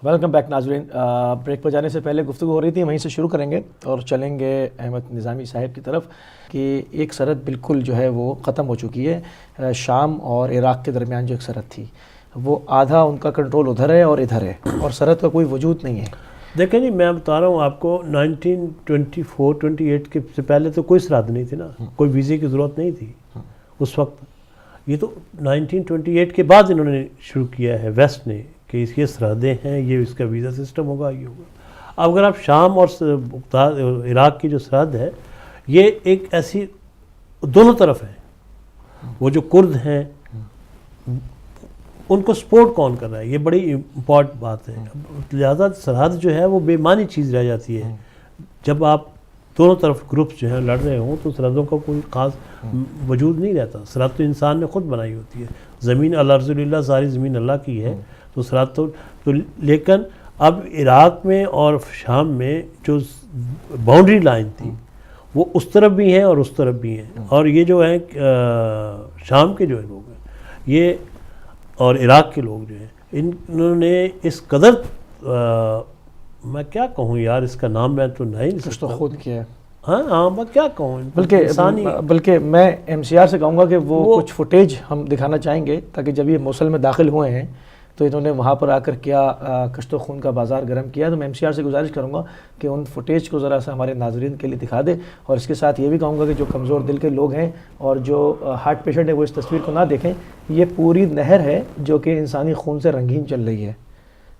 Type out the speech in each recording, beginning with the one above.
Welcome back ناظرین. Break پر جانے سے پہلے گفتگو ہو رہی تھی، وہیں سے شروع کریں گے اور چلیں گے احمد نظامی صاحب کی طرف کہ ایک سرحد بالکل جو ہے وہ ختم ہو چکی ہے. شام اور عراق کے درمیان جو ایک سرحد تھی وہ آدھا ان کا کنٹرول ادھر ہے اور ادھر ہے، اور سرحد کا کوئی وجود نہیں ہے. دیکھیں جی، میں بتا رہا ہوں آپ کو 1924-28 کے سے پہلے تو کوئی سرحد نہیں تھی نا، کوئی ویزے کی ضرورت نہیں تھی اس وقت. یہ تو 1928 کے بعد انہوں نے شروع کیا ہے ویسٹ نے کہ یہ سرحدیں ہیں، یہ اس کا ویزا سسٹم ہوگا، یہ ہوگا. اب اگر آپ شام اور عراق کی جو سرحد ہے، یہ ایک ایسی دونوں طرف ہے. وہ جو کرد ہیں ان کو سپورٹ کون کر رہا ہے، یہ بڑی امپورٹنٹ بات ہے. لہذا سرحد جو ہے وہ بے معنی چیز رہ جاتی ہے. جب آپ دونوں طرف گروپس جو ہیں لڑ رہے ہوں تو سرحدوں کا کوئی خاص وجود نہیں رہتا. سرحد تو انسان نے خود بنائی ہوتی ہے. زمین الارض للہ، ساری زمین اللہ کی ہے. تو سرحد تو لیکن اب عراق میں اور شام میں جو باؤنڈری لائن تھی وہ اس طرف بھی ہیں اور اس طرف بھی ہیں. اور یہ جو ہیں شام کے جو لوگ ہیں یہ اور عراق کے لوگ جو ہیں انہوں نے اس قدر میں کیا کہوں یار، اس کا نام میں تو نہیں کچھ تو خود کیا ہے. ہاں میں کیا کہوں، بلکہ میں ایم سی آر سے کہوں گا کہ وہ کچھ فوٹیج ہم دکھانا چاہیں گے تاکہ جب یہ موصل میں داخل ہوئے ہیں تو انہوں نے وہاں پر آ کر کیا کشت و خون کا بازار گرم کیا. تو میں ایم سی آر سے گزارش کروں گا کہ ان فوٹیج کو ذرا سا ہمارے ناظرین کے لیے دکھا دے. اور اس کے ساتھ یہ بھی کہوں گا کہ جو کمزور دل کے لوگ ہیں اور جو ہارٹ پیشنٹ ہیں وہ اس تصویر کو نہ دیکھیں. یہ پوری نہر ہے جو کہ انسانی خون سے رنگین چل رہی ہے.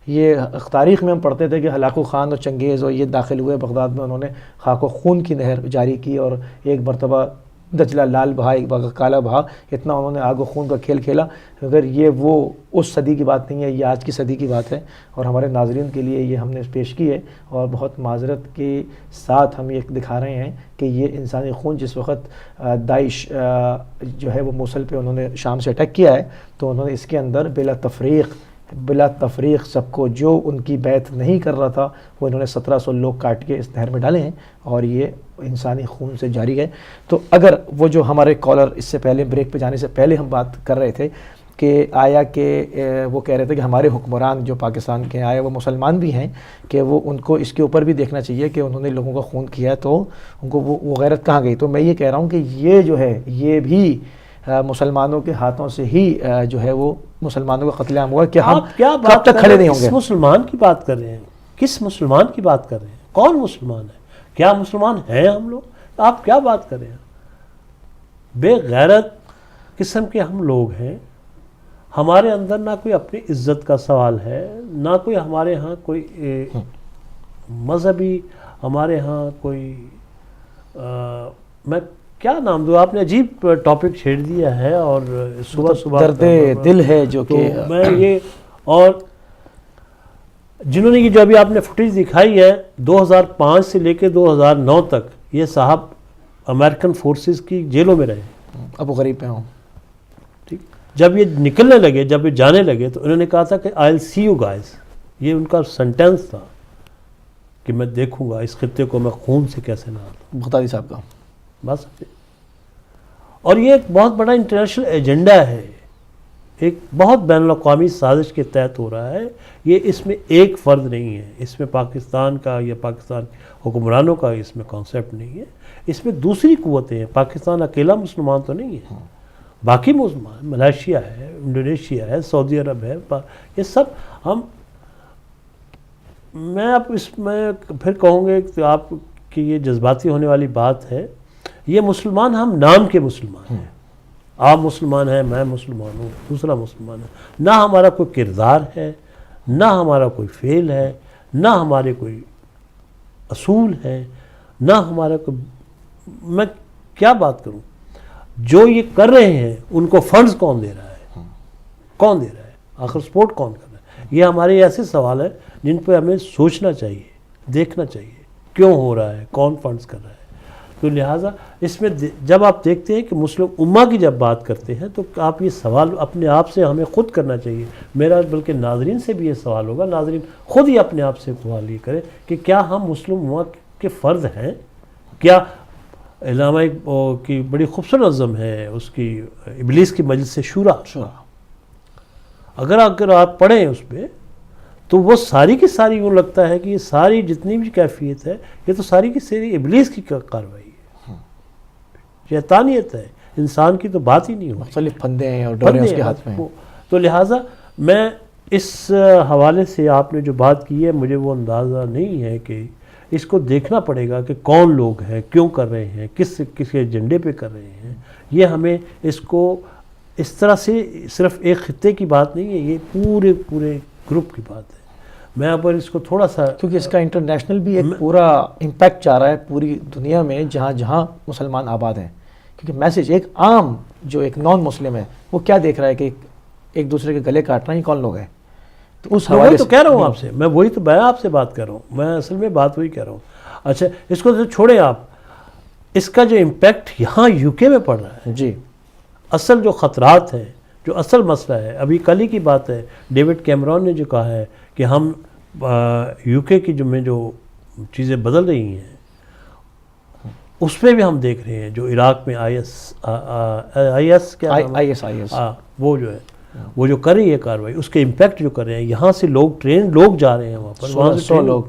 یہ تاریخ میں ہم پڑھتے تھے کہ ہلاکو خان اور چنگیز اور یہ داخل ہوئے بغداد میں، انہوں نے خاک و خون کی نہر جاری کی اور ایک مرتبہ دجلہ لال بہا، ایک کالا بہا. اتنا انہوں نے آگ و خون کا کھیل کھیلا. اگر یہ وہ اس صدی کی بات نہیں ہے، یہ آج کی صدی کی بات ہے اور ہمارے ناظرین کے لیے یہ ہم نے پیش کی ہے. اور بہت معذرت کے ساتھ ہم یہ دکھا رہے ہیں کہ یہ انسانی خون جس وقت داعش جو ہے وہ موصل پہ انہوں نے شام سے اٹیک کیا ہے تو انہوں نے اس کے اندر بلا تفریق سب کو جو ان کی بیعت نہیں کر رہا تھا وہ انہوں نے 1700 لوگ کاٹ کے اس نہر میں ڈالے ہیں اور یہ انسانی خون سے جاری ہے. تو اگر وہ جو ہمارے کالر اس سے پہلے بریک پہ جانے سے پہلے ہم بات کر رہے تھے کہ آیا کہ وہ کہہ رہے تھے کہ ہمارے حکمران جو پاکستان کے آیا وہ مسلمان بھی ہیں کہ وہ ان کو اس کے اوپر بھی دیکھنا چاہیے کہ انہوں نے لوگوں کا خون کیا ہے تو ان کو وہ غیرت کہاں گئی. تو میں یہ کہہ رہا ہوں کہ یہ جو ہے یہ بھی مسلمانوں کے ہاتھوں سے ہی جو ہے وہ مسلمانوں کا قتل عام ہوا کہ ہم کب تک کھڑے نہیں ہوں گے. کس مسلمان کی بات کر رہے ہیں؟ کس مسلمان کی بات کر رہے ہیں؟ کون مسلمان ہے؟ کیا مسلمان ہیں ہم لوگ؟ آپ کیا بات کر رہے ہیں؟ بے غیرت قسم کے ہم لوگ ہیں. ہمارے اندر نہ کوئی اپنی عزت کا سوال ہے، نہ کوئی ہمارے ہاں کوئی مذہبی، ہمارے ہاں کوئی میں کیا نام دوں. آپ نے عجیب ٹاپک چھیڑ دیا ہے اور صبح درد دل ہے جو کہ میں یہ اور جنہوں نے یہ جو ابھی آپ نے فوٹیج دکھائی ہے 2005 سے لے کے 2009 تک یہ صاحب امریکن فورسز کی جیلوں میں رہے. ابو غریب پہ ہوں. ٹھیک، جب یہ نکلنے لگے، جب یہ جانے لگے تو انہوں نے کہا تھا کہ I'll see you guys. یہ ان کا سنٹینس تھا کہ میں دیکھوں گا اس خطے کو میں خون سے کیسے نہ آتا. بغدادی صاحب کا بس. اور یہ ایک بہت بڑا انٹرنیشنل ایجنڈا ہے، ایک بہت بین الاقوامی سازش کے تحت ہو رہا ہے. یہ اس میں ایک فرد نہیں ہے، اس میں پاکستان کا یا پاکستان حکمرانوں کا اس میں کانسیپٹ نہیں ہے. اس میں دوسری قوتیں ہیں. پاکستان اکیلا مسلمان تو نہیں ہے، باقی مسلمان ملائیشیا ہے، انڈونیشیا ہے، سعودی عرب ہے، یہ سب میں اب اس میں پھر کہوں گے کہ آپ کی یہ جذباتی ہونے والی بات ہے. یہ مسلمان ہم نام کے مسلمان ہیں. آپ مسلمان ہیں، میں مسلمان ہوں، دوسرا مسلمان ہے. نہ ہمارا کوئی کردار ہے، نہ ہمارا کوئی فعل ہے، نہ ہمارے کوئی اصول ہے، نہ ہمارا کوئی. میں کیا بات کروں؟ جو یہ کر رہے ہیں ان کو فنڈز کون دے رہا ہے؟ کون دے رہا ہے؟ آخر سپورٹ کون کر رہا ہے؟ یہ ہمارے ایسے سوال ہیں جن پہ ہمیں سوچنا چاہیے، دیکھنا چاہیے کیوں ہو رہا ہے، کون فنڈز کر رہا ہے. تو لہٰذا اس میں جب آپ دیکھتے ہیں کہ مسلم امہ کی جب بات کرتے ہیں تو آپ یہ سوال اپنے آپ سے ہمیں خود کرنا چاہیے. میرا بلکہ ناظرین سے بھی یہ سوال ہوگا، ناظرین خود ہی اپنے آپ سے سوال یہ کریں کہ کیا ہم مسلم امہ کے فرد ہیں؟ کیا علامہ کی بڑی خوبصورت نظم ہے اس کی ابلیس کی مجلس شورا، اگر آپ پڑھیں اس پہ تو وہ ساری کی ساری یوں لگتا ہے کہ یہ ساری جتنی بھی کیفیت ہے یہ تو ساری کی ساری ابلیس کی کاروائی ہے، شیطانیت ہے، انسان کی تو بات ہی نہیں ہوتی، مختلف پھندے ہیں اور ڈورے اس کے ہاتھ میں ہیں۔ تو لہٰذا میں اس حوالے سے آپ نے جو بات کی ہے مجھے وہ اندازہ نہیں ہے کہ اس کو دیکھنا پڑے گا کہ کون لوگ ہیں، کیوں کر رہے ہیں، کس ایجنڈے پہ کر رہے ہیں۔ یہ ہمیں اس کو اس طرح سے صرف ایک خطے کی بات نہیں ہے، یہ پورے گروپ کی بات ہے۔ میں اب اس کو تھوڑا سا، کیونکہ اس کا انٹرنیشنل بھی ایک پورا امپیکٹ جا رہا ہے پوری دنیا میں جہاں جہاں مسلمان آباد ہیں، کیونکہ میسیج ایک عام جو ایک نان مسلم ہے وہ کیا دیکھ رہا ہے کہ ایک دوسرے کے گلے کاٹنا، یہ کون لوگ ہیں؟ تو اس حوالے وہی تو کہہ رہا ہوں آپ سے، میں آپ سے بات کر رہا ہوں، میں اصل میں بات وہی کہہ رہا ہوں۔ اچھا اس کو تو چھوڑیں آپ، اس کا جو امپیکٹ یہاں یو کے میں پڑ رہا ہے، جی اصل جو خطرات ہیں، جو اصل مسئلہ ہے، ابھی کل ہی کی بات ہے ڈیوڈ کیمرون نے جو کہا ہے کہ ہم یو کے کی جو چیزیں بدل رہی ہیں اس پہ بھی ہم دیکھ رہے ہیں، جو عراق میں آئی ایس کیا نام ہے؟ وہ جو ہے وہ جو کر رہی ہے کاروائی، اس کے امپیکٹ جو کر رہے ہیں، یہاں سے لوگ ٹرین لوگ جا رہے ہیں وہاں پر، 100 لوگ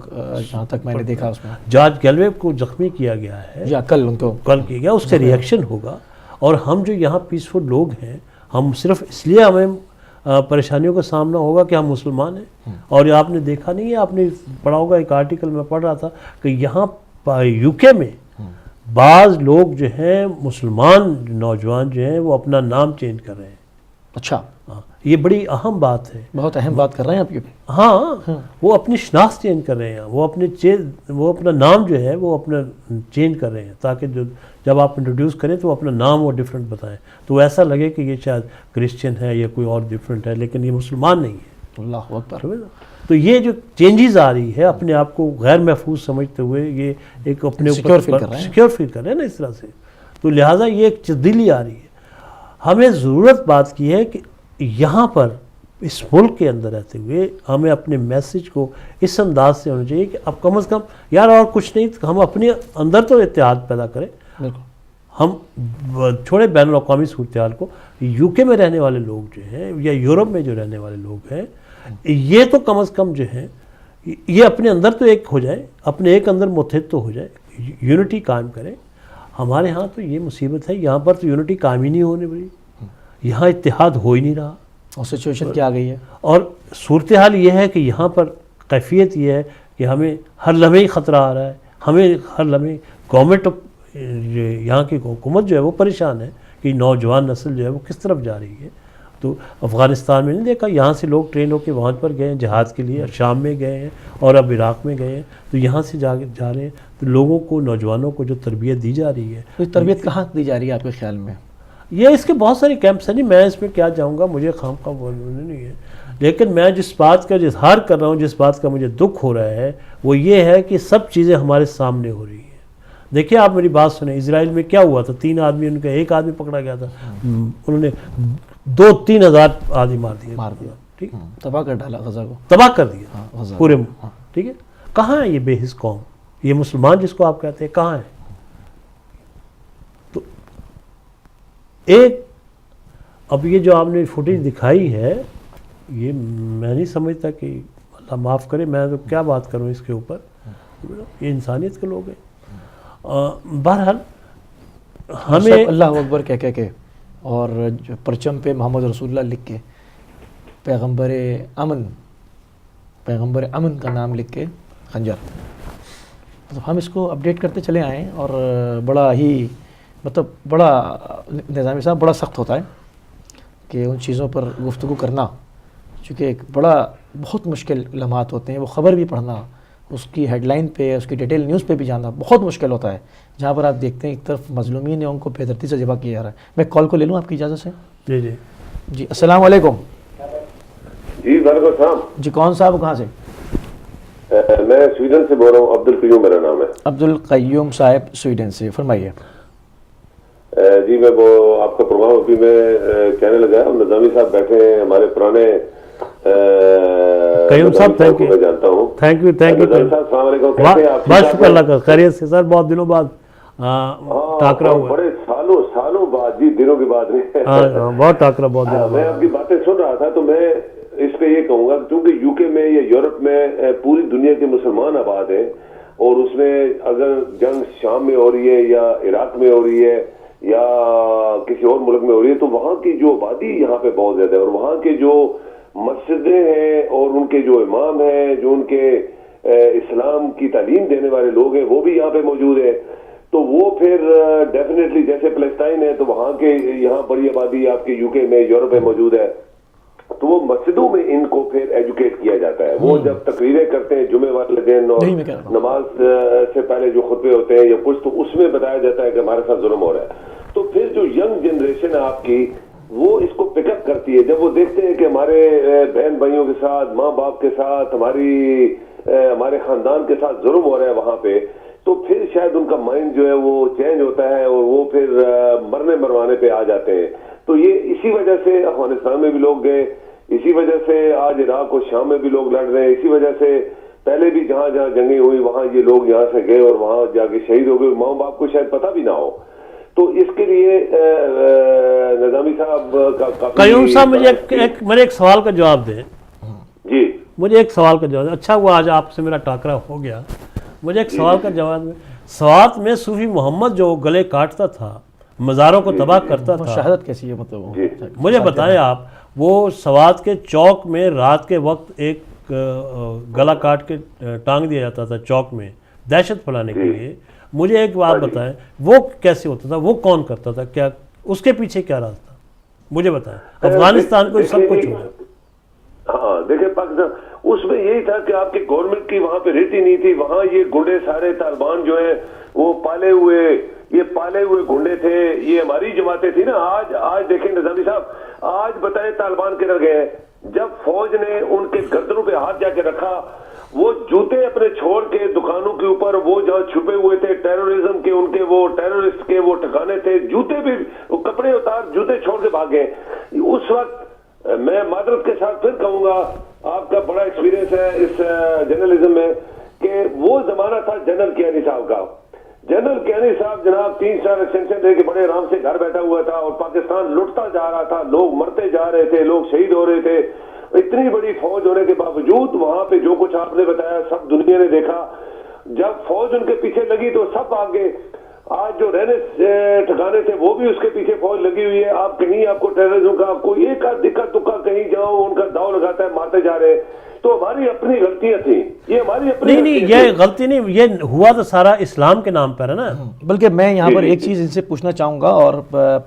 جہاں تک میں نے دیکھا اس میں جارج گیلوے کو زخمی کیا گیا ہے، یا کل ان کو کل کیا گیا، اس کا ریئیکشن ہوگا۔ اور ہم جو یہاں پیسفل لوگ ہیں، ہم صرف اس لیے ہمیں پریشانیوں کا سامنا ہوگا کہ ہم مسلمان ہیں۔ اور آپ نے دیکھا نہیں ہے، آپ نے پڑھا ہوگا، ایک آرٹیکل میں پڑھ رہا تھا کہ یہاں یو کے میں بعض لوگ جو ہیں مسلمان نوجوان جو ہیں وہ اپنا نام چینج کر رہے ہیں۔ اچھا، یہ بڑی اہم بات ہے، بہت اہم بات کر رہے ہیں آپ یہ۔ ہاں وہ اپنی شناخت چینج کر رہے ہیں، وہ اپنا نام جو ہے وہ اپنا چینج کر رہے ہیں تاکہ جب آپ انٹروڈیوس کریں تو وہ اپنا نام وہ ڈیفرنٹ بتائیں، تو ایسا لگے کہ یہ شاید کرسچن ہے یا کوئی اور ڈیفرنٹ ہے، لیکن یہ مسلمان نہیں ہے۔ اللہ اکبر۔ تو یہ جو چینجز آ رہی ہے، اپنے آپ کو غیر محفوظ سمجھتے ہوئے یہ ایک اپنے سیکیور فیل کر رہے ہیں، سیکیور فیل کر رہے ہیں نا اس طرح سے، تو لہٰذا یہ ایک تبدیلی آ رہی ہے۔ ہمیں ضرورت بات کی ہے کہ یہاں پر اس ملک کے اندر رہتے ہوئے ہمیں اپنے میسیج کو اس انداز سے ہونا چاہیے کہ اب کم از کم یار اور کچھ نہیں، ہم اپنے اندر تو اتحاد پیدا کریں۔ ہم چھوڑے بین الاقوامی صورتحال کو، یو کے میں رہنے والے لوگ جو ہیں یا یورپ میں جو رہنے والے لوگ ہیں، یہ تو کم از کم جو ہیں یہ اپنے اندر تو ایک ہو جائے، اپنے ایک اندر متحد تو ہو جائے، یونٹی قائم کریں۔ ہمارے ہاں تو یہ مصیبت ہے، یہاں پر تو یونٹی قائم ہی نہیں ہونے والی، یہاں اتحاد ہو ہی نہیں رہا۔ اور سچویشن کیا آ گئی ہے، اور صورتحال یہ ہے کہ یہاں پر کیفیت یہ ہے کہ ہمیں ہر لمحے ہی خطرہ آ رہا ہے، ہمیں ہر لمحے گورنمنٹ یہاں کی حکومت جو ہے وہ پریشان ہے کہ نوجوان نسل جو ہے وہ کس طرف جا رہی ہے۔ تو افغانستان میں نہیں دیکھا، یہاں سے لوگ ٹرین ہو کے وہاں پر گئے ہیں جہاد کے لیے، شام میں گئے ہیں اور اب عراق میں گئے ہیں، تو یہاں سے جا رہے ہیں، تو لوگوں کو، نوجوانوں کو جو تربیت دی جا رہی ہے، کوئی تربیت کہاں دی جا رہی ہے آپ کے خیال میں؟ یہ اس کے بہت سارے کیمپس ہیں، نہیں میں اس میں کیا جاؤں گا، مجھے خام خواہ بولنے نہیں ہے، لیکن میں جس بات کا اظہار کر رہا ہوں، جس بات کا مجھے دکھ ہو رہا ہے وہ یہ ہے کہ سب چیزیں ہمارے سامنے ہو رہی ہیں۔ دیکھیے آپ میری بات سنیں، اسرائیل میں کیا ہوا تھا، 3 آدمی، ان کا ایک آدمی پکڑا گیا تھا، انہوں نے 2-3 ہزار آدمی مار دیا، ٹھیک، تباہ کر ڈالا غزہ کو، تباہ کر دیا پورے، ٹھیک ہے۔ کہاں ہے یہ بے حس قوم، یہ مسلمان جس کو آپ کہتے ہیں، کہاں ہے؟ تو ایک اب یہ جو آپ نے فوٹیج دکھائی ہے، یہ میں نہیں سمجھتا کہ اللہ معاف کرے، میں تو کیا بات کروں اس کے اوپر، یہ انسانیت کے لوگ ہیں۔ بہرحال ہمیں اللہ اکبر کہہ کے اور پرچم پہ محمد رسول اللہ لکھ کے، پیغمبر امن کا نام لکھ کے خنجر، تو ہم اس کو اپڈیٹ کرتے چلے آئیں، اور بڑا ہی بڑا نظامی صاحب بڑا سخت ہوتا ہے کہ ان چیزوں پر گفتگو کرنا، چونکہ ایک بہت مشکل لمحات ہوتے ہیں، وہ خبر بھی پڑھنا، اس کی ہیڈ لائن پہ، اس کی ڈیٹیل نیوز پہ بھی جانا بہت مشکل ہوتا ہے، جہاں پر آپ دیکھتے ہیں ایک طرف مظلومین ہیں، ان کو بے دردی سے ذبح کیا جا رہا ہے۔ میں کال کو لے لوں آپ کی اجازت سے؟ جی السلام علیکم۔ جی وعلیکم السلام۔ جی کون صاحب، کہاں سے؟ میں سویڈن سے بول رہا ہوں، عبدالقیوم میرا نام ہے۔ عبدالقیوم صاحب سویڈن سے، فرمائیے۔ جی میں وہ آپ کا پروگرام ابھی میں کہنے لگا، نظامی صاحب بیٹھے ہیں، ہمارے پرانے قیوم صاحب، تھینک یو، میں جانتا ہوں۔ تھینک یو، تھینک یو، السلام علیکم، کیسے ہیں آپ؟ بس شکر اللہ کا، خیریت سے سر، بہت دنوں بعد ٹاکرا ہوا، بڑے سالوں بعد، جی دنوں کی بات نہیں ہے، بہت ٹاکرا، بہت دنوں میں آپ کی باتیں سن رہا تھا، تو میں اس پہ یہ کہوں گا کیونکہ یو کے میں یا یورپ میں پوری دنیا کے مسلمان آباد ہیں، اور اس میں اگر جنگ شام میں ہو رہی ہے یا عراق میں ہو رہی ہے یا کسی اور ملک میں ہو رہی ہے، تو وہاں کی جو آبادی یہاں پہ بہت زیادہ ہے، اور وہاں کے جو مسجدیں ہیں اور ان کے جو امام ہیں، جو ان کے اسلام کی تعلیم دینے والے لوگ ہیں، وہ بھی یہاں پہ موجود ہیں. تو وہ پھر ڈیفینیٹلی جیسے فلسطین ہے تو وہاں کے یہاں بڑی آبادی آپ کے یو کے میں یورپ میں موجود ہے، تو وہ مسجدوں میں ان کو پھر ایجوکیٹ کیا جاتا ہے. وہ جب تقریریں کرتے ہیں جمعے والے دن اور نماز سے پہلے جو خطبے ہوتے ہیں یا کچھ، تو اس میں بتایا جاتا ہے کہ ہمارے ساتھ ظلم ہو رہا ہے. تو پھر جو ینگ جنریشن ہے آپ کی، وہ اس کو پک اپ کرتی ہے جب وہ دیکھتے ہیں کہ ہمارے بہن بھائیوں کے ساتھ، ماں باپ کے ساتھ، ہمارے خاندان کے ساتھ ظلم ہو رہا ہے وہاں پہ. تو پھر شاید ان کا مائنڈ جو ہے وہ چینج ہوتا ہے اور وہ پھر مرنے مروانے پہ آ جاتے ہیں. تو یہ اسی وجہ سے افغانستان میں بھی لوگ گئے، اسی وجہ سے آج عراق اور شام میں بھی لوگ لڑ رہے ہیں، اسی وجہ سے پہلے بھی جہاں جہاں جنگیں ہوئی وہاں یہ لوگ یہاں سے گئے اور وہاں جا کے شہید ہو گئے، ماں باپ کو شاید پتہ بھی نہ ہو. تو اس کے لیے نظامی صاحب کا قیوم صاحب میرے ایک سوال کا جواب دیں. جی مجھے ایک سوال کا جواب. اچھا ہوا آج آپ سے میرا ٹاکرا ہو گیا. مجھے ایک سوال کا جواب دیں. سوات میں صوفی محمد جو گلے کاٹتا تھا، مزاروں کو تباہ کرتا تھا، شہادت کیسی ہے مطلب مجھے بتائیں آپ، وہ سوات کے چوک میں رات کے وقت ایک گلا کاٹ کے ٹانگ دیا جاتا تھا چوک میں دہشت پھیلانے کے لیے. مجھے ایک بات بتائیں، وہ کیسے ہوتا تھا، وہ کون کرتا تھا، کیا اس کے پیچھے کیا راز تھا؟ مجھے بتائیں. افغانستان کو سب کچھ ہوا. ہاں دیکھیں پاکستان اس میں یہی تھا کہ آپ کی گورنمنٹ کی وہاں پہ ریتی نہیں تھی. وہاں یہ گنڈے سارے طالبان جو ہیں وہ پالے ہوئے گنڈے تھے. یہ ہماری جماعتیں تھی نا. آج دیکھیں نظامی صاحب، آج بتائیں طالبان کدھر گئے؟ جب فوج نے ان کے گردنوں پہ ہاتھ جا کے رکھا، وہ جوتے اپنے چھوڑ کے دکانوں کے اوپر، وہ جہاں چھپے ہوئے تھے ٹیرورزم کے، ان کے وہ ٹیرورسٹ کے وہ ٹھکانے تھے، جوتے بھی کپڑے اتار جوتے چھوڑ کے بھاگے. اس وقت میں معذرت کے ساتھ پھر کہوں گا، آپ کا بڑا ایکسپیرینس ہے اس جرنلزم میں، کہ وہ زمانہ تھا جنرل کیانی صاحب کا. جنرل کیانی صاحب جناب 3 سال ایکسٹینشن لے کے بڑے آرام سے گھر بیٹھا ہوا تھا اور پاکستان لٹتا جا رہا تھا. لوگ مرتے جا رہے تھے، لوگ شہید ہو رہے تھے. اتنی بڑی فوج ہونے کے باوجود وہاں پہ جو کچھ آپ نے بتایا سب دنیا نے دیکھا. جب فوج ان کے پیچھے لگی تو سب آگے. آج جو رہنے ٹھکانے تھے وہ بھی اس کے پیچھے فوج لگی ہوئی ہے. آپ کہیں آپ کو ٹیررزم کا کوئی ایک دکا دکا کہیں جاؤ ان کا داؤ لگاتا ہے، مارتے جا رہے. تو ہماری اپنی غلطیاں تھیں، یہ ہماری اپنی نہیں یہ غلطی نہیں، یہ ہوا تو سارا اسلام کے نام پر ہے نا. بلکہ میں یہاں پر ایک چیز ان سے پوچھنا چاہوں گا، اور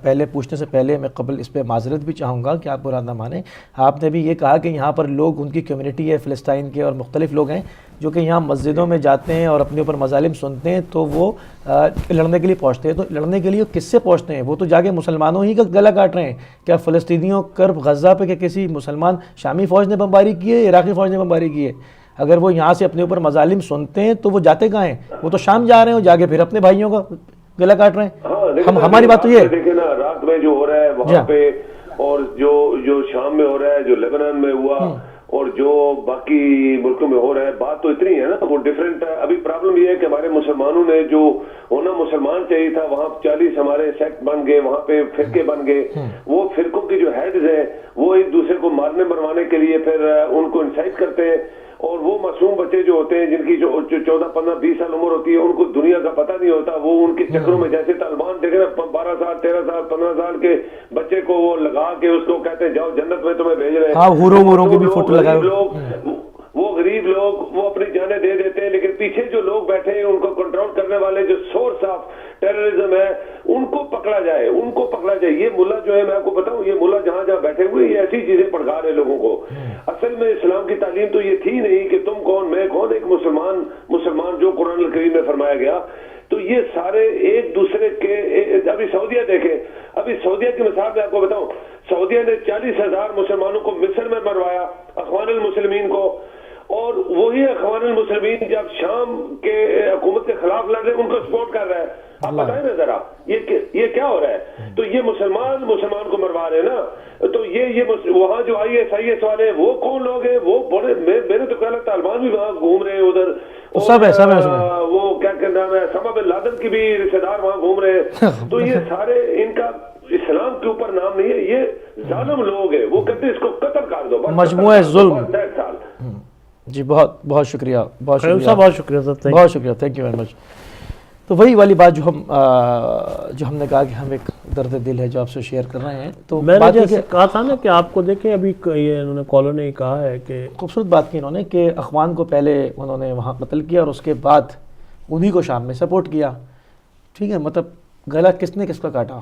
پہلے پوچھنے سے پہلے میں قبل اس پہ معذرت بھی چاہوں گا کہ آپ برا نہ مانیں. آپ نے بھی یہ کہا کہ یہاں پر لوگ، ان کی کمیونٹی ہے فلسطین کے اور مختلف لوگ ہیں جو کہ یہاں مسجدوں میں جاتے ہیں اور اپنے اوپر مظالم سنتے ہیں تو وہ لڑنے کے لیے پہنچتے ہیں. تو لڑنے کے لیے کس سے پہنچتے ہیں؟ وہ تو جا کے مسلمانوں ہی کا گلا کاٹ رہے ہیں. کیا فلسطینیوں کرب غزہ پہ کہ کسی مسلمان شامی فوج نے بمباری کی ہے، عراقی فوج نے بمباری کی ہے؟ اگر وہ یہاں سے اپنے اوپر مظالم سنتے ہیں تو وہ جاتے کہاں ہیں؟ وہ تو شام جا رہے ہیں، جا کے پھر اپنے بھائیوں کا گلا کاٹ رہے ہیں. ہماری بات تو یہ دیکھیں نا، عراق میں جو ہو رہا ہے وہاں پہ، اور جو شام میں ہو رہا ہے، جو لیبنان میں ہوا اور جو باقی ملکوں میں ہو رہا ہے، بات تو اتنی ہے نا، وہ ڈفرینٹ ہے. ابھی پرابلم یہ ہے کہ ہمارے مسلمانوں نے جو ہونا مسلمان چاہیے تھا، وہاں 40 ہمارے سیکٹ بن گئے، وہاں پہ فرقے بن گئے. وہ فرقوں کی جو ہیڈز ہیں وہ ایک دوسرے کو مارنے مروانے کے لیے پھر ان کو انسائٹ کرتے ہیں. اور وہ معصوم بچے جو ہوتے ہیں جن کی جو 14 15 20 سال عمر ہوتی ہے، ان کو دنیا کا پتہ نہیں ہوتا. وہ ان کے چکروں میں، جیسے طالبان دیکھیں نا 12 سال 13 سال 15 سال کے بچے کو وہ لگا کے اس کو کہتے ہیں جاؤ جنت میں تمہیں بھیج رہے ہیں. ہاں، ہوروں کی بھی فوٹو لگائے. وہ غریب لوگ وہ اپنی جانیں دے دیتے ہیں، لیکن پیچھے جو لوگ بیٹھے ہیں ان کو کنٹرول کرنے والے جو سورس آف ٹیررزم ہے ان کو پکڑا جائے، ان کو پکڑا جائے. یہ ملا جو ہے، میں آپ کو بتاؤں، یہ ملا جہاں جہاں بیٹھے ہوئے یہ ایسی چیزیں پڑھا رہے لوگوں کو. اصل میں اسلام کی تعلیم تو یہ تھی نہیں کہ تم کون میں کون، ایک مسلمان جو قرآن الکریم میں فرمایا گیا. تو یہ سارے ایک دوسرے کے. ابھی سعودیہ دیکھیں، ابھی سعودیہ کی مثال میں آپ کو بتاؤں، سعودیہ نے 40,000 مسلمانوں کو مصر میں مروایا، اخوان المسلمین کو. اور وہی اخوان المسلمین جب شام کے حکومت کے خلاف لڑ رہے ہیں ان کو سپورٹ کر رہا ہے. آپ بتائیں نا ذرا یہ کیا ہو رہا ہے؟ تو یہ مسلمان کو مروا رہے ہیں نا. تو یہ وہاں جو IS والے ہیں وہ کون لوگ ہیں؟ وہ بڑے، میرے تو خیال ہے طالبان بھی وہاں گھوم رہے ہیں ادھر. سب ہے وہ کیا نام ہے، اسامہ بن لادن کی بھی رشتے دار وہاں گھوم رہے ہیں. تو یہ سارے ان کا اسلام کے اوپر نام نہیں ہے، یہ ظالم لوگ ہیں، وہ کہتے ہیں اس کو قتل کر دو، مجموعہ ظلم۔ 60 سال۔ جی بہت بہت شکریہ، بہت خیام شکریہ، صاحب بہت شکریہ سر، بہت شکریہ، تھینک یو ویری مچ۔ تو وہی والی بات جو ہم نے کہا کہ ہم ایک درد دل ہے جو آپ سے شیئر کر رہے ہیں، تو میں نے بات یہ جیسے کہ کہا تھا نا کہ آپ کو دیکھیں ابھی یہ انہوں نے کالر نے کہا ہے کہ خوبصورت بات کی انہوں نے کہ اخوان کو پہلے انہوں نے وہاں قتل کیا اور اس کے بعد انہی کو شام میں سپورٹ کیا، ٹھیک ہے، مطلب گلا کس نے کس کا کاٹا،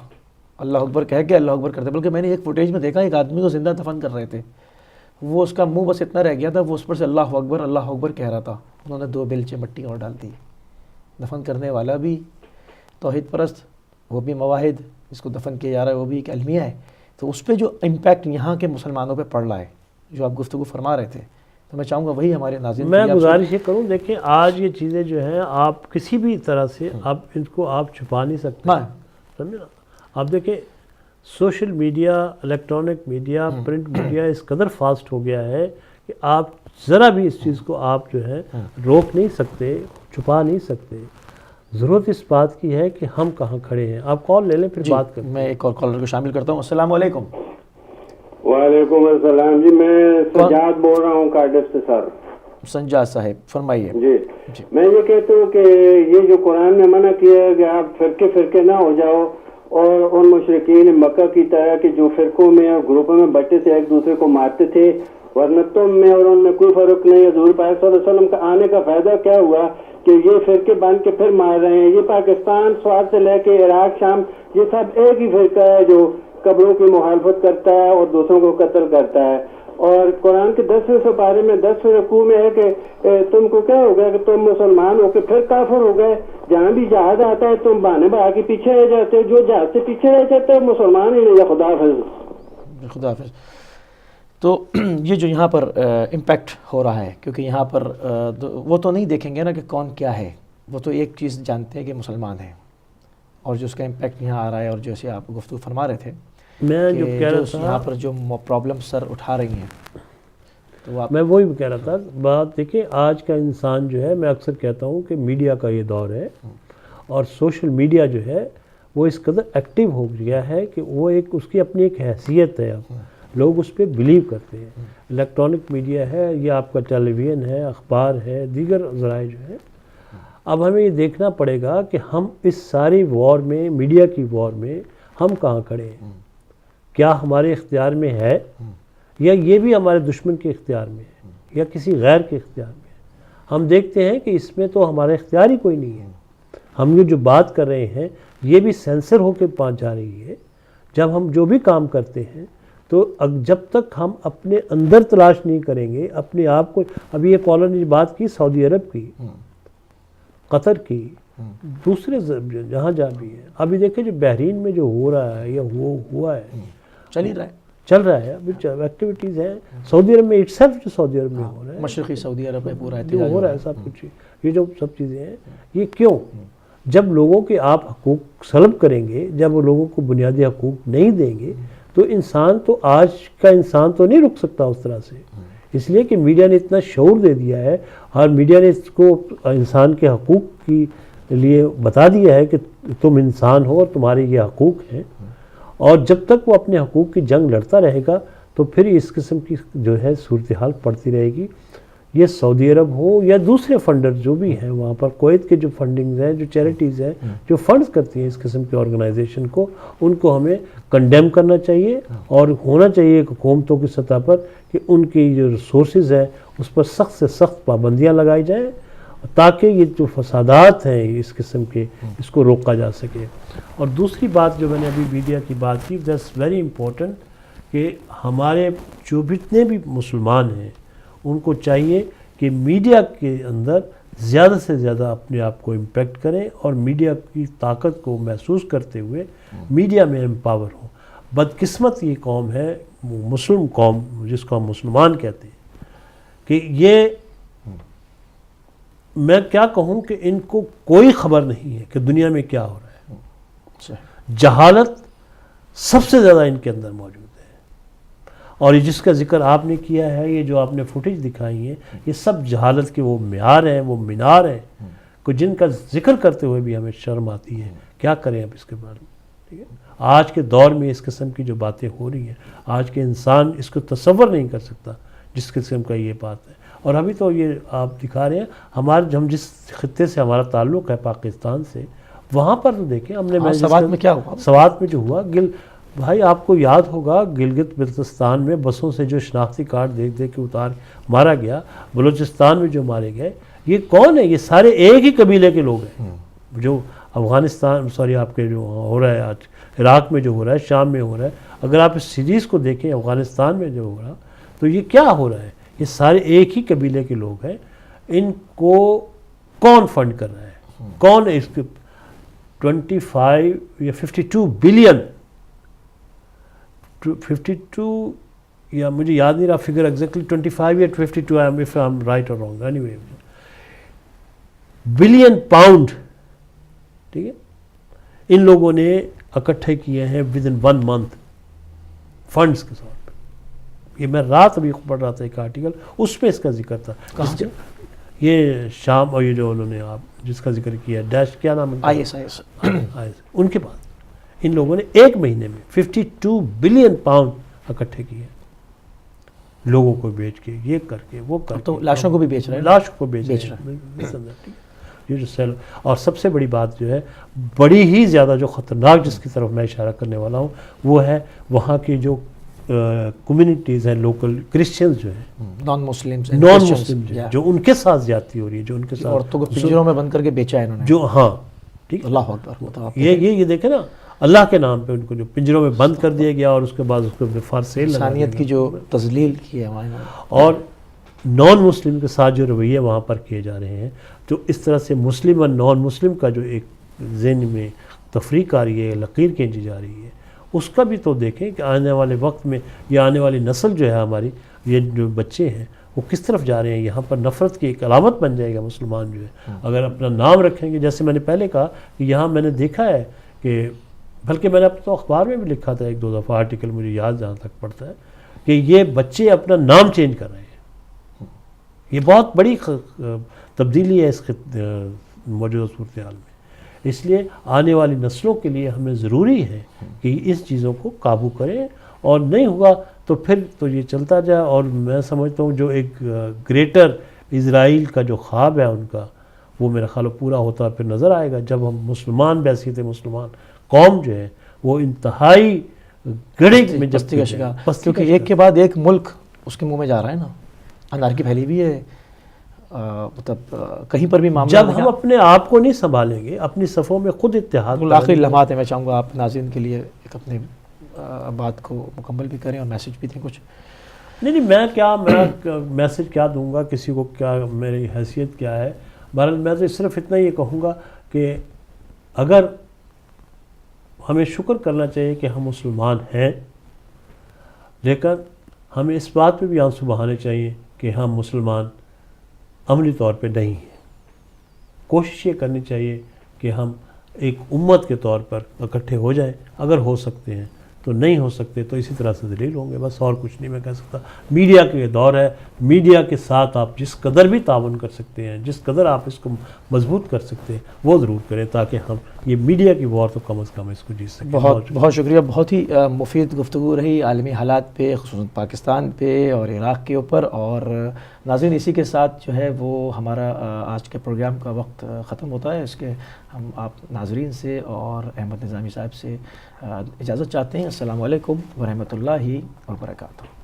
اللہ اکبر کہہ کے اللہ اکبر کرتے، بلکہ میں نے ایک فوٹیج میں دیکھا ایک آدمی کو زندہ دفن کر رہے تھے، وہ اس کا منہ بس اتنا رہ گیا تھا، وہ اس پر سے اللہ اکبر کہہ رہا تھا، انہوں نے 2 بیلچے مٹی اور ڈال دی، دفن کرنے والا بھی توحید پرست، وہ بھی مواحد، جس کو دفن کیا جا رہا ہے وہ بھی ایک المیہ ہے، تو اس پہ جو امپیکٹ یہاں کے مسلمانوں پہ پڑ رہا ہے جو آپ گفتگو فرما رہے تھے، تو میں چاہوں گا وہی ہمارے ناظرین میں گزارش یہ کروں، دیکھیں آج یہ چیزیں جو ہیں آپ کسی بھی طرح سے آپ ان کو آپ چھپا نہیں سکتے، سمجھے نا، آپ دیکھیں social media, electronic media, print media اس قدر فاسٹ ہو گیا ہے کہ آپ ذرا بھی اس چیز کو آپ جو ہے روک نہیں سکتے، چھپا نہیں سکتے، ضرورت اس بات کی ہے کہ ہم کہاں کھڑے ہیں۔ آپ کال لے لیں پھر بات کریں۔ میں ایک اور کالر کو شامل کرتا ہوں۔ السلام علیکم۔ وعلیکم السلام جی، میں سجاد بول رہا ہوں کارڈف سے سر۔ سنجاد صاحب فرمائیے۔ جی میں یہ کہتا ہوں کہ یہ جو قرآن نے منع کیا ہے کہ آپ فرقے نہ ہو جاؤ، اور ان مشرکین مکہ کی طرح کہ جو فرقوں میں اور گروپوں میں بٹے تھے ایک دوسرے کو مارتے تھے، ورنہ تم میں اور ان میں کوئی فرق نہیں۔ حضور پاک صلی اللہ علیہ وسلم کا آنے کا فائدہ کیا ہوا کہ یہ فرقے بن کے پھر مار رہے ہیں۔ یہ پاکستان سوات سے لے کے عراق شام یہ سب ایک ہی فرقہ ہے جو قبروں کی مخالفت کرتا ہے اور دوسروں کو قتل کرتا ہے۔ اور قرآن کے 10ویں سپارے میں 10ویں رکوع میں ہے کہ تم کو کیا ہو گیا کہ تم مسلمان ہو کے پھر کافر ہو گئے۔ جہاں بھی جہاد آتا ہے تم بہانے بہا کے پیچھے رہ جاتے ہو، جو جہاد سے پیچھے رہ جاتے ہیں مسلمان ہی نہیں۔ خدا حافظ۔ خدا حافظ۔ تو یہ جو یہاں پر امپیکٹ ہو رہا ہے، کیونکہ یہاں پر وہ تو نہیں دیکھیں گے نا کہ کون کیا ہے، وہ تو ایک چیز جانتے ہیں کہ مسلمان ہیں، اور جو اس کا امپیکٹ یہاں آ رہا ہے، اور جیسے آپ گفتگو فرما رہے تھے میں جو کہہ رہا تھا یہاں پر جو پرابلم سر اٹھا رہی ہیں، تو میں وہی کہہ رہا تھا بات دیکھیں آج کا انسان جو ہے، میں اکثر کہتا ہوں کہ میڈیا کا یہ دور ہے، اور سوشل میڈیا جو ہے وہ اس قدر ایکٹیو ہو گیا ہے کہ وہ ایک اس کی اپنی ایک حیثیت ہے، اب لوگ اس پہ بلیو کرتے ہیں۔ الیکٹرانک میڈیا ہے، یہ آپ کا ٹیلی ویژن ہے، اخبار ہے، دیگر ذرائع جو ہے، اب ہمیں یہ دیکھنا پڑے گا کہ ہم اس ساری وار میں، میڈیا کی وار میں ہم کہاں کھڑے ہیں، کیا ہمارے اختیار میں ہے، یا یہ بھی ہمارے دشمن کے اختیار میں ہے، یا کسی غیر کے اختیار میں ہے۔ ہم دیکھتے ہیں کہ اس میں تو ہمارا اختیار ہی کوئی نہیں ہے۔ ہم یہ جو بات کر رہے ہیں یہ بھی سینسر ہو کے پہنچ جا رہی ہے۔ جب ہم جو بھی کام کرتے ہیں تو جب تک ہم اپنے اندر تلاش نہیں کریں گے اپنے آپ کو، ابھی یہ کالر نے بات کی سعودی عرب کی، قطر کی، دوسرے جہاں بھی ہے، ابھی دیکھیں جو بحرین میں جو ہو رہا ہے یا ہوا ہے، چل رہا ہے ابھی ایکٹیویٹیز ہیں سعودی عرب میں، جو سعودی عرب میں ہو رہا ہے، مشرقی سعودی عرب میں پورا جو ہو رہا ہے سب کچھ، یہ جو سب چیزیں ہیں، یہ کیوں؟ جب لوگوں کے آپ حقوق سلب کریں گے، جب وہ لوگوں کو بنیادی حقوق نہیں دیں گے، تو انسان تو آج کا انسان تو نہیں رک سکتا اس طرح سے، اس لیے کہ میڈیا نے اتنا شعور دے دیا ہے، اور میڈیا نے اس کو انسان کے حقوق کی لیے بتا دیا ہے کہ تم انسان ہو اور تمہارے یہ حقوق ہیں، اور جب تک وہ اپنے حقوق کی جنگ لڑتا رہے گا تو پھر اس قسم کی جو ہے صورتحال پڑتی رہے گی۔ یہ سعودی عرب ہو یا دوسرے فنڈر جو بھی ہیں وہاں پر، کویت کے جو فنڈنگز ہیں، جو چیریٹیز ہیں جو فنڈز کرتی ہیں اس قسم کے آرگنائزیشن کو، ان کو ہمیں کنڈیم کرنا چاہیے، اور ہونا چاہیے حکومتوں کی سطح پر کہ ان کی جو ریسورسز ہیں اس پر سخت سے سخت پابندیاں لگائی جائیں، تاکہ یہ جو فسادات ہیں اس قسم کے، اس کو روکا جا سکے۔ اور دوسری بات جو میں نے ابھی میڈیا کی بات کی، دیٹس ویری امپورٹنٹ، کہ ہمارے جو جتنے بھی مسلمان ہیں ان کو چاہیے کہ میڈیا کے اندر زیادہ سے زیادہ اپنے آپ کو امپیکٹ کریں، اور میڈیا کی طاقت کو محسوس کرتے ہوئے میڈیا میں امپاور ہوں۔ بدقسمت یہ قوم ہے، مسلم قوم جس کو ہم مسلمان کہتے ہیں، کہ یہ میں کیا کہوں کہ ان کو کوئی خبر نہیں ہے کہ دنیا میں کیا ہو رہا ہے۔ جہالت سب سے زیادہ ان کے اندر موجود ہے، اور یہ جس کا ذکر آپ نے کیا ہے، یہ جو آپ نے فوٹیج دکھائی ہیں، یہ سب جہالت کے وہ معیار ہیں، وہ مینار ہیں، کہ جن کا ذکر کرتے ہوئے بھی ہمیں شرم آتی ہے۔ کیا کریں اب اس کے بارے میں؟ ٹھیک ہے. آج کے دور میں اس قسم کی جو باتیں ہو رہی ہیں، آج کے انسان اس کو تصور نہیں کر سکتا جس قسم کا یہ بات ہے. اور ابھی تو یہ آپ دکھا رہے ہیں ہم جس خطے سے ہمارا تعلق ہے پاکستان سے، وہاں پر تو دیکھیں ہم نے سوات میں کیا ہوا، سوات میں جو ہوا، بھائی آپ کو یاد ہوگا گلگت بلتستان میں بسوں سے جو شناختی کارڈ دیکھ کے اتار مارا گیا، بلوچستان میں جو مارے گئے، یہ کون ہے؟ یہ سارے ایک ہی قبیلے کے لوگ ہیں. جو افغانستان آپ کے جو ہو رہا ہے آج، عراق میں جو ہو رہا ہے، شام میں ہو رہا ہے، اگر آپ اس سیریز کو دیکھیں افغانستان میں جو ہو رہا تو یہ کیا ہو رہا ہے؟ یہ سارے ایک ہی قبیلے کے لوگ ہیں. ان کو کون فنڈ کر رہا ہے؟ کون ہے اس کے 25 یا 52 بلین 52 یا مجھے یاد نہیں رہا فگر ایگزیکٹلی 25 یا 52 if I'm right or wrong anyway billion pound, ٹھیک ہے، ان لوگوں نے اکٹھے کیے ہیں within 1 month فنڈز کے طور پہ. یہ میں رات ابھی پڑھ رہا تھا ایک آرٹیکل، اس پہ اس کا ذکر تھا. یہ شام، اور یہ جو انہوں نے آپ جس کا ذکر کیا ڈیش، کیا نام ہے؟ IS ان کے پاس ان لوگوں نے ایک مہینے میں 52 بلین پاؤنڈ اکٹھے کیے، لوگوں کو بیچ کے، یہ کر کے وہ کر کے، تو لاشوں کو بھی بیچ رہے ہیں، لاشوں کو بیچ رہے ہیں. یہ جو سیل، اور سب سے بڑی بات جو ہے، بڑی ہی زیادہ جو خطرناک جس کی طرف میں اشارہ کرنے والا ہوں، وہ ہے وہاں کی جو کمیونٹیز ہیں، لوکل کرسچنز جو ہیں، نان مسلم جو ان کے ساتھ زیادتی ہو رہی ہے، جو ان کے ساتھ عورتوں کو پنجروں میں بند کر کے بیچا ہے انہوں نے، جو ہاں ٹھیک، اللہ اکبر. یہ دیکھیں نا، اللہ کے نام پہ ان کو جو پنجروں میں بند کر دیا گیا، اور اس کے بعد اس کو فار سیل، انسانیت کی جو تذلیل کی ہے ہمارے، اور نان مسلم کے ساتھ جو رویے وہاں پر کیے جا رہے ہیں، جو اس طرح سے مسلم اور نان مسلم کا جو ایک ذہن میں تفریق آ رہی ہے، لکیر کھینچی جا رہی ہے، اس کا بھی تو دیکھیں کہ آنے والے وقت میں یا آنے والی نسل جو ہے ہماری، یہ جو بچے ہیں وہ کس طرف جا رہے ہیں. یہاں پر نفرت کی ایک علامت بن جائے گا مسلمان جو ہے، اگر اپنا نام رکھیں گے. جیسے میں نے پہلے کہا کہ یہاں میں نے دیکھا ہے کہ، بلکہ میں نے اپنے تو اخبار میں بھی لکھا تھا 1-2 دفعہ آرٹیکل، مجھے یاد جہاں تک پڑتا ہے، کہ یہ بچے اپنا نام چینج کر رہے ہیں. یہ بہت بڑی تبدیلی ہے اس موجودہ صورتحال میں. اس لیے آنے والی نسلوں کے لیے ہمیں ضروری ہے کہ اس چیزوں کو قابو کریں، اور نہیں ہوگا تو پھر تو یہ چلتا جائے. اور میں سمجھتا ہوں جو ایک گریٹر اسرائیل کا جو خواب ہے ان کا، وہ میرا خیال پورا ہوتا پھر نظر آئے گا، جب ہم مسلمان بحیثیت مسلمان قوم جو ہے وہ انتہائی گڑے میں پستی کا شکار، کیونکہ ایک کے بعد ایک ملک اس کے منہ میں جا رہا ہے نا، انارکی پھیلی بھی ہے. مطلب کہیں پر بھی معاملہ، جب ہم اپنے آپ کو نہیں سنبھالیں گے، اپنی صفوں میں خود اتحاد. آخری لمحات ہیں، میں چاہوں گا آپ ناظرین کے لیے ایک اپنے بات کو مکمل بھی کریں اور میسج بھی دیں کچھ. نہیں، میں میسج کیا دوں گا کسی کو، کیا میری حیثیت کیا ہے. بہرحال میں تو صرف اتنا یہ کہوں گا کہ اگر ہمیں شکر کرنا چاہیے کہ ہم مسلمان ہیں، لیکن ہمیں اس بات پہ بھی آنسو بہانے چاہیے کہ ہم مسلمان عملی طور پہ نہیں ہیں. کوشش یہ کرنی چاہیے کہ ہم ایک امت کے طور پر اکٹھے ہو جائیں، اگر ہو سکتے ہیں تو، نہیں ہو سکتے تو اسی طرح سے ذلیل ہوں گے. بس اور کچھ نہیں میں کہہ سکتا. میڈیا کے یہ دور ہے، میڈیا کے ساتھ آپ جس قدر بھی تعاون کر سکتے ہیں، جس قدر آپ اس کو مضبوط کر سکتے ہیں، وہ ضرور کریں، تاکہ ہم یہ میڈیا کی وار تو کم از کم اس کو جیت سکیں. بہت شکریہ. بہت ہی مفید گفتگو رہی عالمی حالات پہ، خصوصاً پاکستان پہ اور عراق کے اوپر. اور ناظرین، اسی کے ساتھ جو ہے وہ ہمارا آج کے پروگرام کا وقت ختم ہوتا ہے. اس کے ہم آپ ناظرین سے اور احمد نظامی صاحب سے اجازت چاہتے ہیں. السلام علیکم ورحمۃ اللہ وبرکاتہ.